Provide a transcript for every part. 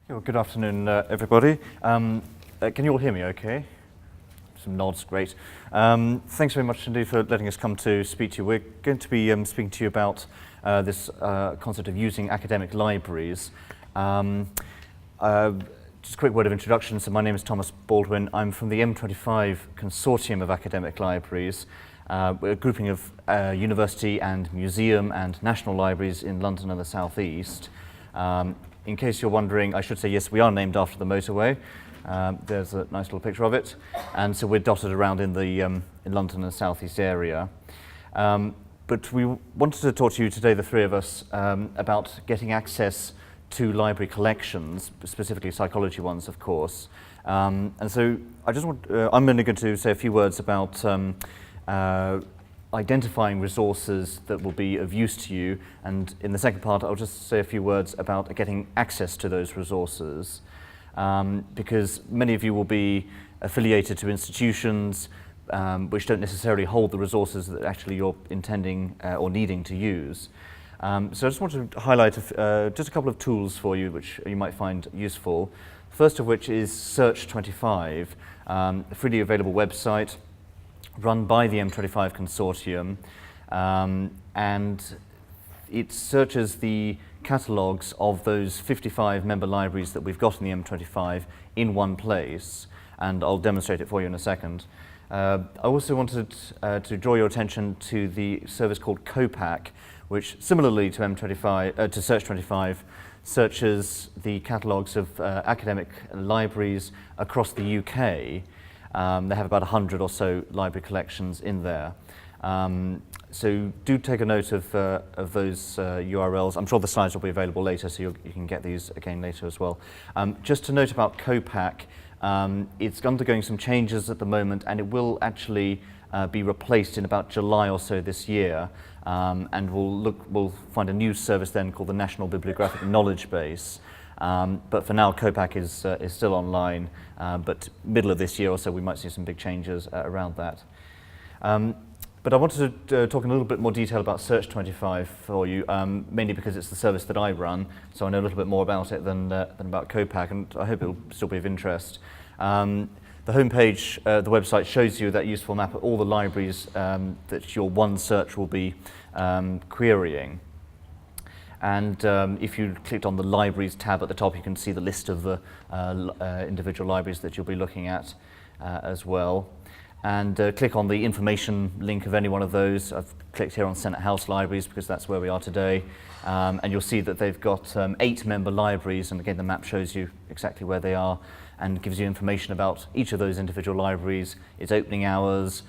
Well, good afternoon, everybody. Can you all hear me okay? Some nods, great. Thanks very much indeed for letting us come to speak to you. We're going to be speaking to you about this concept of using academic libraries. Just a quick word of introduction. So my name is Thomas Baldwin. I'm from the M25 Consortium of Academic Libraries. We're a grouping of university and museum and national libraries in London and the South East. In case you're wondering, I should say yes, we are named after the motorway. There's a nice little picture of it, and so we're dotted around in the in London and South East area. But we wanted to talk to you today, the three of us, about getting access to library collections, specifically psychology ones, of course. And so I'm only going to say a few words about identifying resources that will be of use to you, and in the second part I'll just say a few words about getting access to those resources, because many of you will be affiliated to institutions which don't necessarily hold the resources that actually you're intending or needing to use. So I just want to highlight just a couple of tools for you which you might find useful. First of which is Search25, a freely available website run by the M25 Consortium, and it searches the catalogues of those 55 member libraries that we've got in the M25 in one place, and I'll demonstrate it for you in a second. I also wanted to draw your attention to the service called COPAC, which similarly to Search25 searches the catalogues of academic libraries across the UK. They have about 100 or so library collections in there. So do take a note of those URLs. I'm sure the slides will be available later, so you can get these again later as well. Just to note about COPAC, it's undergoing some changes at the moment, and it will actually be replaced in about July or so this year. And we'll find a new service then called the National Bibliographic Knowledge Base. But for now, COPAC is still online, but middle of this year or so we might see some big changes around that. But I wanted to talk in a little bit more detail about Search25 for you, mainly because it's the service that I run, so I know a little bit more about it than about COPAC, and I hope it'll still be of interest. The homepage, the website shows you that useful map of all the libraries that your one search will be querying. And if you clicked on the Libraries tab at the top, you can see the list of the individual libraries that you'll be looking at as well. And click on the information link of any one of those. I've clicked here on Senate House Libraries because that's where we are today. And you'll see that they've got 8 member libraries, and again the map shows you exactly where they are and gives you information about each of those individual libraries, its opening hours,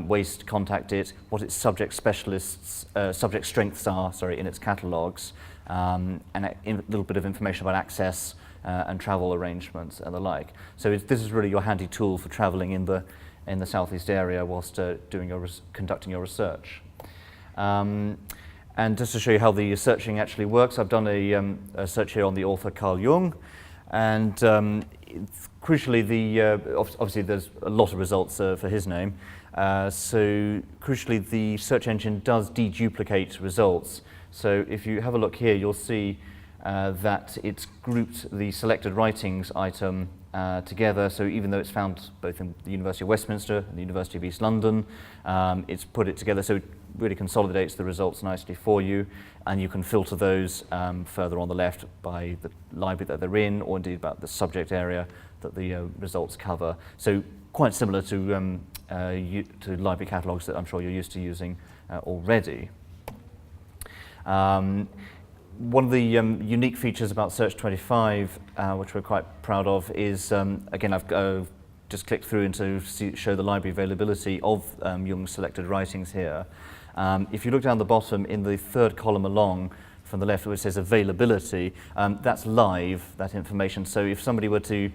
ways to contact it, what its subject strengths are, in its catalogues, and a little bit of information about access and travel arrangements and the like. So this is really your handy tool for travelling in the South East area whilst conducting your research. And just to show you how the searching actually works, I've done a search here on the author Carl Jung, and crucially, obviously there's a lot of results for his name. So crucially, the search engine does deduplicate results. So if you have a look here, you'll see that it's grouped the selected writings item together. So even though it's found both in the University of Westminster and the University of East London, it's put it together so it really consolidates the results nicely for you, and you can filter those further on the left by the library that they're in, or indeed about the subject area that the results cover. So quite similar to library catalogues that I'm sure you're used to using already. One of the unique features about Search25, which we're quite proud of, is, again, I've just clicked through and to show the library availability of Jung's selected writings here. If you look down the bottom in the third column along from the left where it says availability, that's live, that information. So if somebody were to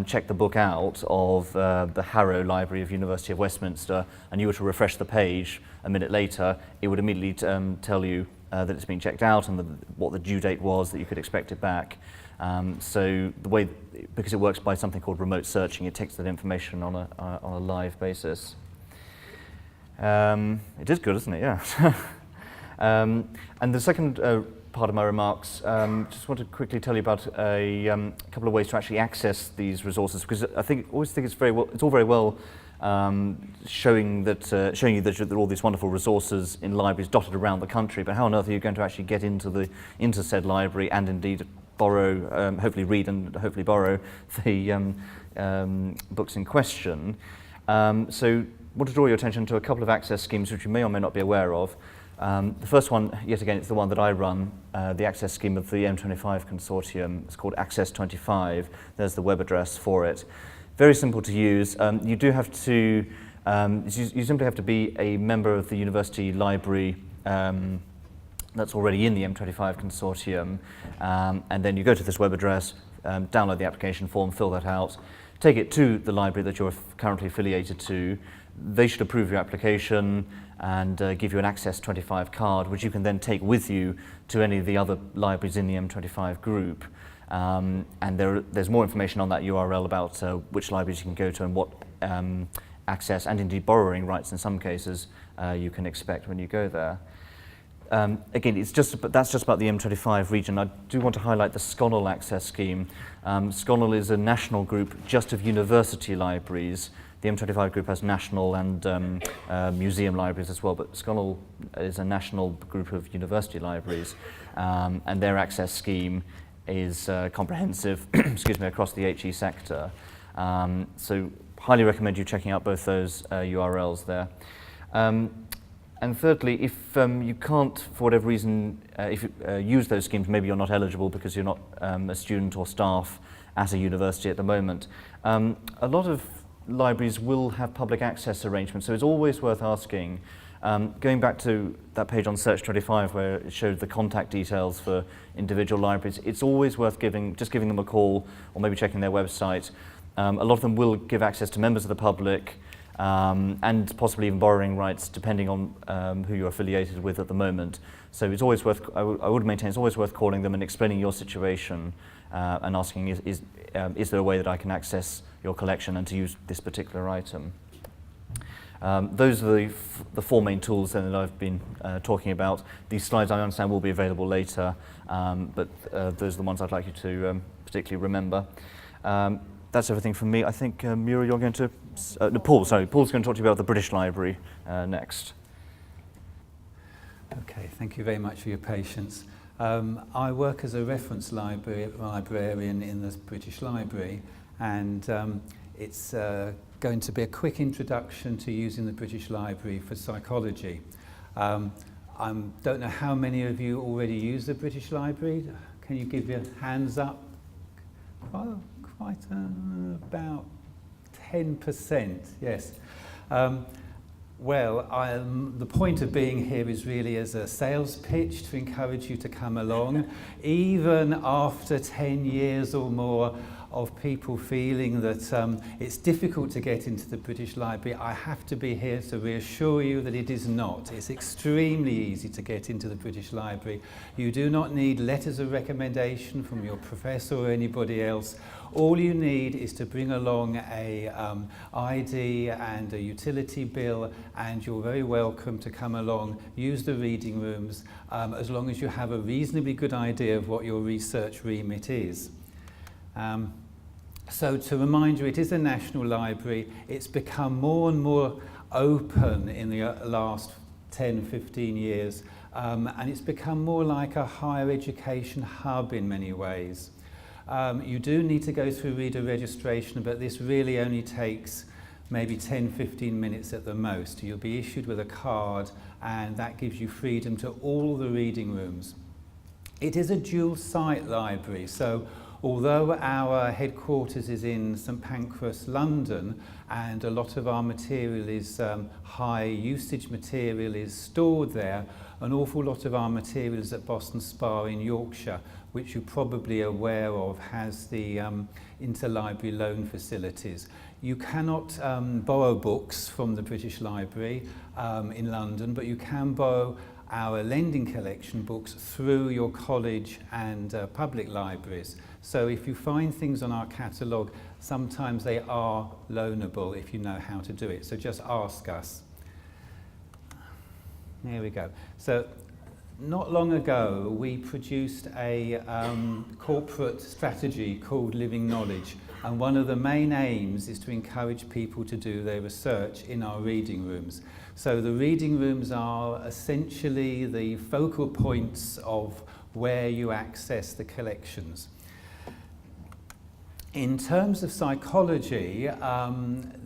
check the book out of the Harrow Library of University of Westminster and you were to refresh the page a minute later, it would immediately tell you that it's been checked out and what the due date was, that you could expect it back. So the way, because it works by something called remote searching, it takes that information on a live basis. It is good, isn't it? Yeah. And the second part of my remarks, just want to quickly tell you about a couple of ways to actually access these resources, because I always think it's all very well showing you that there are all these wonderful resources in libraries dotted around the country, but how on earth are you going to actually get into said library and indeed borrow, hopefully read and hopefully borrow the books in question? So I want to draw your attention to a couple of access schemes which you may or may not be aware of. The first one, yet again, it's the one that I run, the access scheme of the M25 consortium. It's called Access 25. There's the web address for it. Very simple to use. You do have to, you simply have to be a member of the university library that's already in the M25 consortium, and then you go to this web address, download the application form, fill that out, take it to the library that you're currently affiliated to. They should approve your application and give you an Access 25 card, which you can then take with you to any of the other libraries in the M25 group. And there's more information on that URL about which libraries you can go to and what access and indeed borrowing rights in some cases you can expect when you go there. Again, that's just about the M25 region. I do want to highlight the SCONAL access scheme. SCONAL is a national group just of university libraries. The M25 group has national and museum libraries as well, but SCONAL is a national group of university libraries, and their access scheme is comprehensive excuse me, across the HE sector. So highly recommend you checking out both those URLs there. And thirdly, if you can't, for whatever reason, if you use those schemes, maybe you're not eligible because you're not a student or staff at a university at the moment, a lot of libraries will have public access arrangements, so it's always worth asking. Going back to that page on Search 25 where it showed the contact details for individual libraries, it's always worth giving them a call or maybe checking their website. A lot of them will give access to members of the public, and possibly even borrowing rights depending on who you're affiliated with at the moment. So it's always worth, I would maintain it's always worth calling them and explaining your situation and asking is there a way that I can access your collection and to use this particular item. Those are the four main tools then that I've been talking about. These slides I understand will be available later, but those are the ones I'd like you to particularly remember. That's everything from me. I think, Mura, you're going to... Paul's going to talk to you about the British Library next. Okay, thank you very much for your patience. I work as a reference librarian in the British Library, and it's going to be a quick introduction to using the British Library for psychology. I don't know how many of you already use the British Library. Can you give your hands up? Quite about 10%, yes. Well, the point of being here is really as a sales pitch to encourage you to come along, even after 10 years or more of people feeling that it's difficult to get into the British Library. I have to be here to reassure you that it is not. It's extremely easy to get into the British Library. You do not need letters of recommendation from your professor or anybody else. All you need is to bring along a ID and a utility bill, and you're very welcome to come along, use the reading rooms, as long as you have a reasonably good idea of what your research remit is. So to remind you, it is a national library. It's become more and more open in the last 10, 15 years, and it's become more like a higher education hub in many ways. You do need to go through reader registration, but this really only takes maybe 10, 15 minutes at the most. You'll be issued with a card, and that gives you freedom to all the reading rooms. It is a dual site library, so although our headquarters is in St Pancras, London, and a lot of our material is high usage material is stored there, an awful lot of our material is at Boston Spa in Yorkshire, which you're probably aware of has the interlibrary loan facilities. You cannot borrow books from the British Library in London, but you can borrow our lending collection books through your college and public libraries. So if you find things on our catalogue, sometimes they are loanable if you know how to do it. So just ask us. There we go. So not long ago, we produced a corporate strategy called Living Knowledge, and one of the main aims is to encourage people to do their research in our reading rooms. So the reading rooms are essentially the focal points of where you access the collections. In terms of psychology,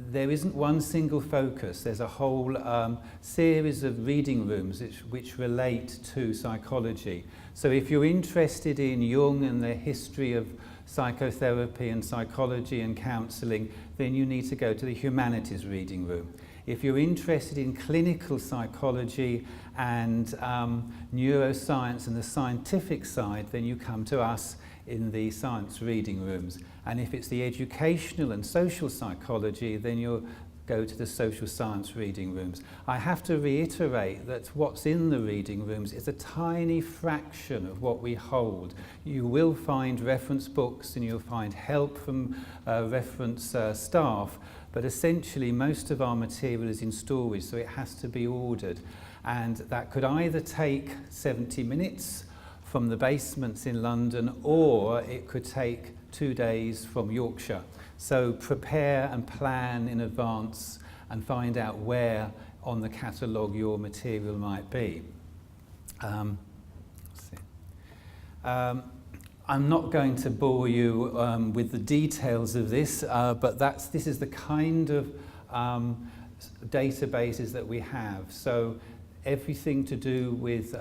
there isn't one single focus. There's a whole series of reading rooms which relate to psychology. So if you're interested in Jung and the history of psychotherapy and psychology and counselling, then you need to go to the humanities reading room. If you're interested in clinical psychology and neuroscience and the scientific side, then you come to us in the science reading rooms. And if it's the educational and social psychology, then you'll go to the social science reading rooms. I have to reiterate that what's in the reading rooms is a tiny fraction of what we hold. You will find reference books and you'll find help from reference staff, but essentially most of our material is in storage, so it has to be ordered. And that could either take 70 minutes from the basements in London, or it could take 2 days from Yorkshire. So prepare and plan in advance and find out where on the catalogue your material might be. I'm not going to bore you with the details of this, but this is the kind of databases that we have. So everything to do with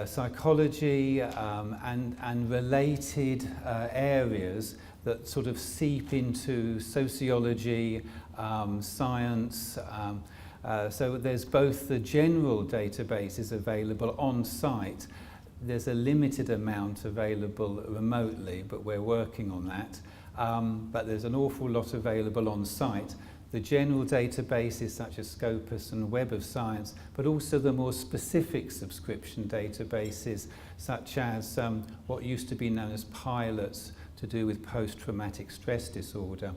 psychology and related areas that sort of seep into sociology, science. So there's both the general databases available on site. There's a limited amount available remotely, but we're working on that. But there's an awful lot available on site. The general databases such as Scopus and Web of Science, but also the more specific subscription databases such as what used to be known as pilots to do with post-traumatic stress disorder,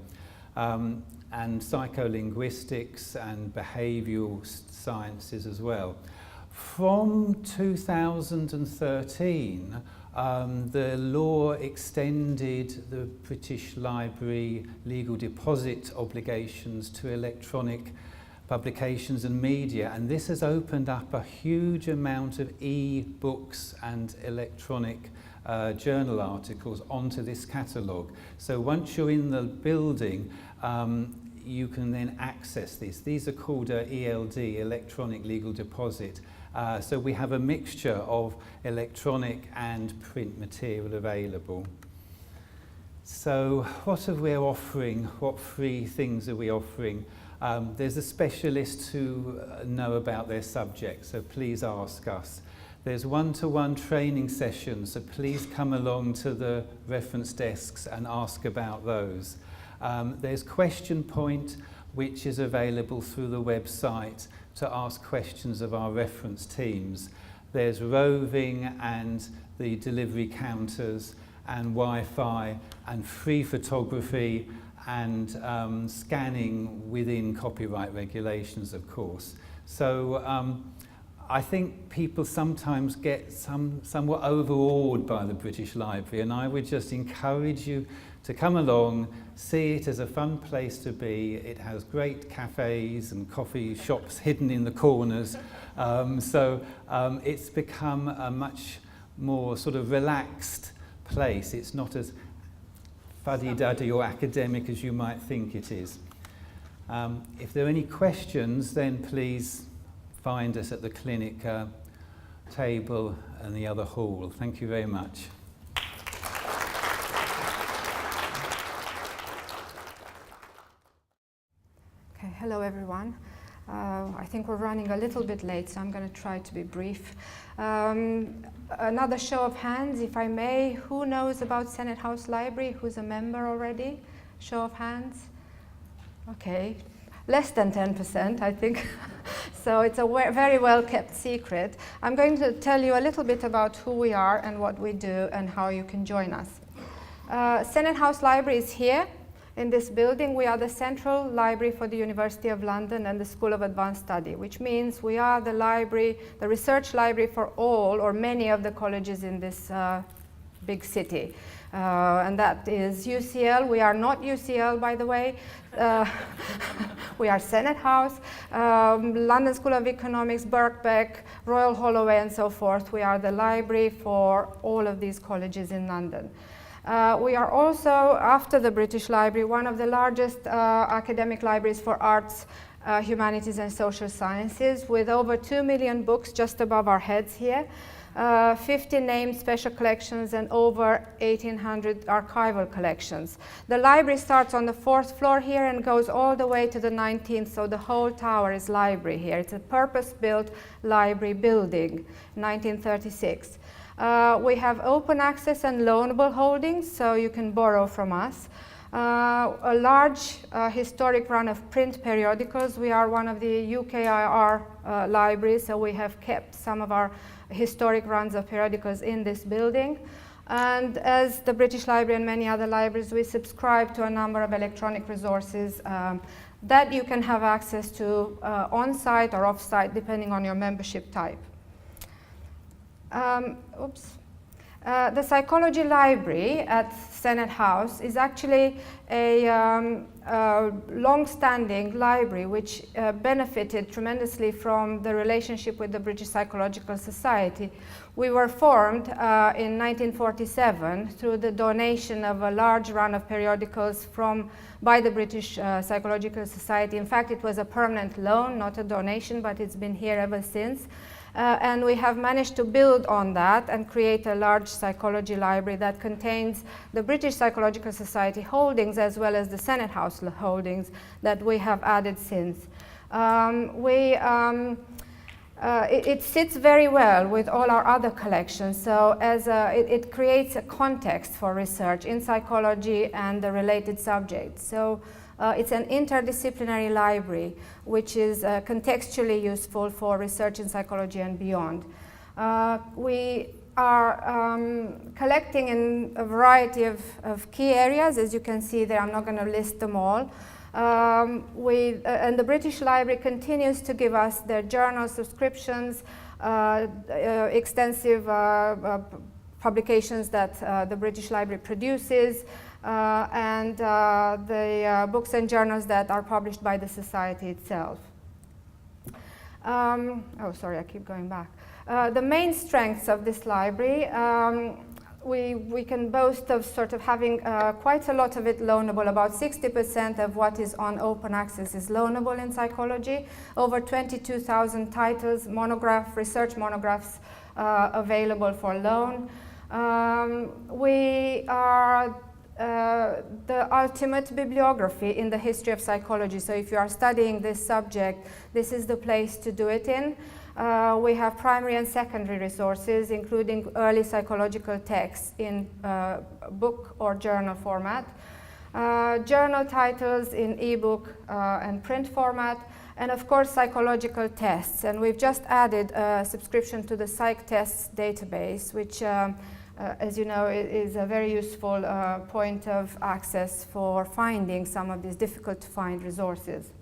and psycholinguistics and behavioural sciences as well. From 2013, the law extended the British Library legal deposit obligations to electronic publications and media, and this has opened up a huge amount of e-books and electronic journal articles onto this catalogue. So once you're in the building, you can then access this. These are called ELD, Electronic Legal Deposit. So we have a mixture of electronic and print material available. So what are we offering? What free things are we offering? There's a specialist who know about their subject, so please ask us. There's one-to-one training sessions, so please come along to the reference desks and ask about those. There's Question Point, which is available through the website to ask questions of our reference teams. There's roving and the delivery counters and Wi-Fi and free photography and scanning within copyright regulations, of course. So I think people sometimes get somewhat overawed by the British Library, and I would just encourage you to come along, see it as a fun place to be. It has great cafes and coffee shops hidden in the corners. It's become a much more sort of relaxed place. It's not as fuddy-duddy or academic as you might think it is. If there are any questions, then please find us at the clinic table and the other hall. Thank you very much. Okay, hello everyone. I think we're running a little bit late, so I'm going to try to be brief. Another show of hands, if I may. Who knows about Senate House Library? Who's a member already? Show of hands. Okay, less than 10%, I think. So it's a very well kept secret. I'm going to tell you a little bit about who we are and what we do and how you can join us. Senate House Library is here. in this building. We are the central library for the University of London and the School of Advanced Study, which means we are the library, the research library for all or many of the colleges in this big city. And that is UCL. We are not UCL, by the way. We are Senate House, London School of Economics, Birkbeck, Royal Holloway, and so forth. We are the library for all of these colleges in London. We are also, after the British Library, one of the largest academic libraries for arts, humanities, and social sciences, with over 2 million books just above our heads here. 50 named special collections and over 1,800 archival collections. The library starts on the 4th floor here and goes all the way to the 19th, so the whole tower is library here. It's a purpose-built library building, 1936. We have open access and loanable holdings, so you can borrow from us. A large historic run of print periodicals. We are one of the UKIR libraries, so we have kept some of our historic runs of periodicals in this building. And as the British Library and many other libraries, we subscribe to a number of electronic resources that you can have access to on-site or off-site, depending on your membership type. The Psychology Library at Senate House is actually a long-standing library which benefited tremendously from the relationship with the British Psychological Society. We were formed in 1947 through the donation of a large run of periodicals by the British Psychological Society. In fact, it was a permanent loan, not a donation, but it's been here ever since. And we have managed to build on that and create a large psychology library that contains the British Psychological Society holdings as well as the Senate House holdings that we have added since. It sits very well with all our other collections, so it creates a context for research in psychology and the related subjects. So it's an interdisciplinary library which is contextually useful for research in psychology and beyond. We are collecting in a variety of key areas, as you can see there. I'm not going to list them all. And the British Library continues to give us their journal subscriptions, extensive publications that the British Library produces, and the books and journals that are published by the Society itself. Oh, sorry, I keep going back. The main strengths of this library, we can boast of sort of having quite a lot of it loanable. About 60% of what is on open access is loanable in psychology. Over 22,000 titles, research monographs available for loan. We are the ultimate bibliography in the history of psychology. So if you are studying this subject, this is the place to do it in. We have primary and secondary resources, including early psychological texts in book or journal format, journal titles in ebook and print format, and of course psychological tests. And we've just added a subscription to the Psych Tests database, which as you know, is a very useful point of access for finding some of these difficult to find resources.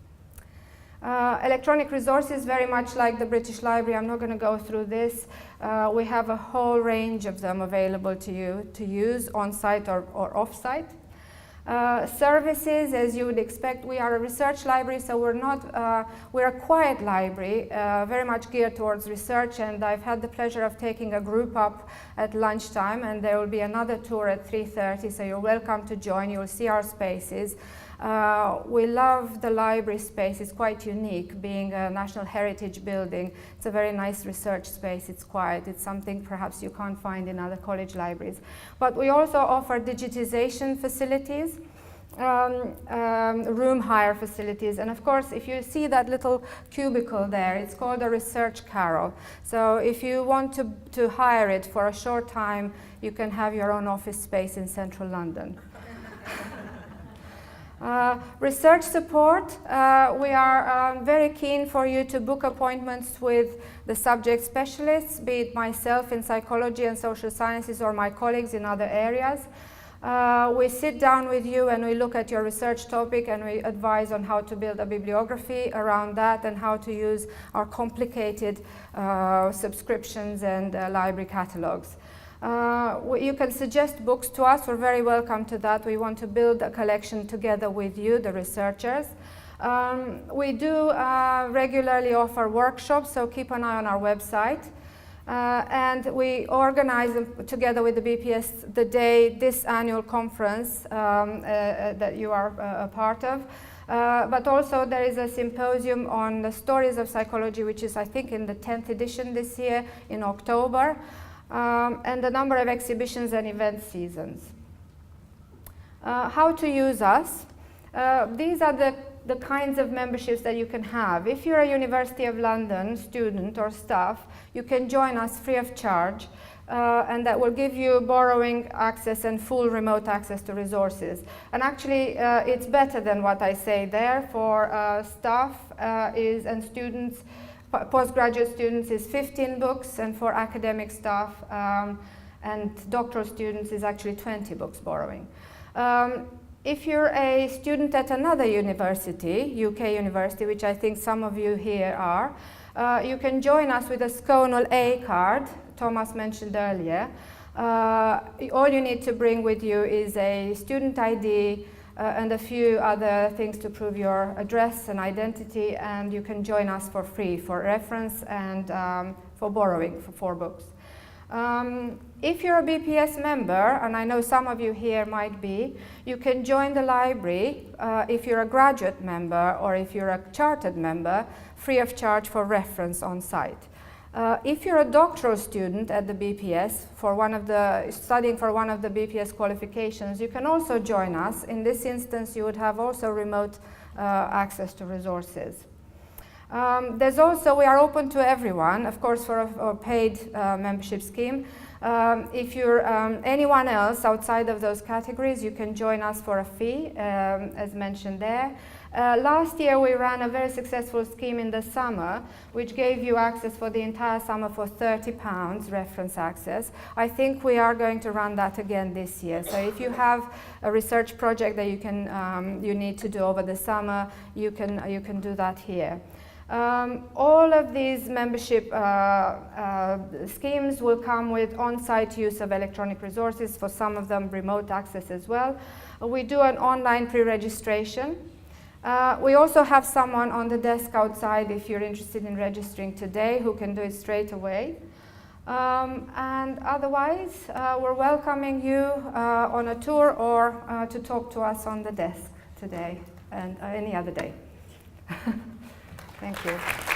Electronic resources, very much like the British Library. I'm not going to go through this. We have a whole range of them available to you to use on-site or off-site. Services, as you would expect, we are a research library, so we're a quiet library, very much geared towards research, and I've had the pleasure of taking a group up at lunchtime, and there will be another tour at 3:30, so you're welcome to join. You'll see our spaces. We love the library space. It's quite unique, being a National Heritage building. It's a very nice research space. It's quiet. It's something perhaps you can't find in other college libraries. But we also offer digitization facilities, room hire facilities, and of course, if you see that little cubicle there, it's called a research carrel. So if you want to hire it for a short time, you can have your own office space in central London. Research support, we are very keen for you to book appointments with the subject specialists, be it myself in psychology and social sciences or my colleagues in other areas. We sit down with you and we look at your research topic and we advise on how to build a bibliography around that and how to use our complicated subscriptions and library catalogs. You can suggest books to us. We're very welcome to that. We want to build a collection together with you, the researchers. We do regularly offer workshops, so keep an eye on our website. And we organize together with the BPS this annual conference that you are a part of. But also there is a symposium on the stories of psychology, which is I think in the 10th edition this year in October, and a number of exhibitions and event seasons. How to use us? These are the kinds of memberships that you can have. If you're a University of London student or staff, you can join us free of charge, and that will give you borrowing access and full remote access to resources. And actually, it's better than what I say there. For staff and students, postgraduate students is 15 books, and for academic staff and doctoral students is actually 20 books borrowing. If you're a student at another university, UK university, which I think some of you here are, you can join us with a Sconal A card, Thomas mentioned earlier. All you need to bring with you is a student ID and a few other things to prove your address and identity, and you can join us for free for reference and for borrowing for 4 books. If you're a BPS member, and I know some of you here might be, you can join the library if you're a graduate member or if you're a chartered member, free of charge for reference on site. If you're a doctoral student at the BPS studying for one of the BPS qualifications, you can also join us. In this instance, you would have also remote access to resources. We are open to everyone, of course, for a paid membership scheme. If you're anyone else outside of those categories, you can join us for a fee, as mentioned there. Last year we ran a very successful scheme in the summer, which gave you access for the entire summer for £30 reference access. I think we are going to run that again this year. So if you have a research project that you need to do over the summer, you can do that here. All of these membership schemes will come with on-site use of electronic resources, for some of them remote access as well. We do an online pre-registration. We also have someone on the desk outside if you're interested in registering today who can do it straight away. And otherwise, we're welcoming you on a tour or to talk to us on the desk today and any other day. Thank you.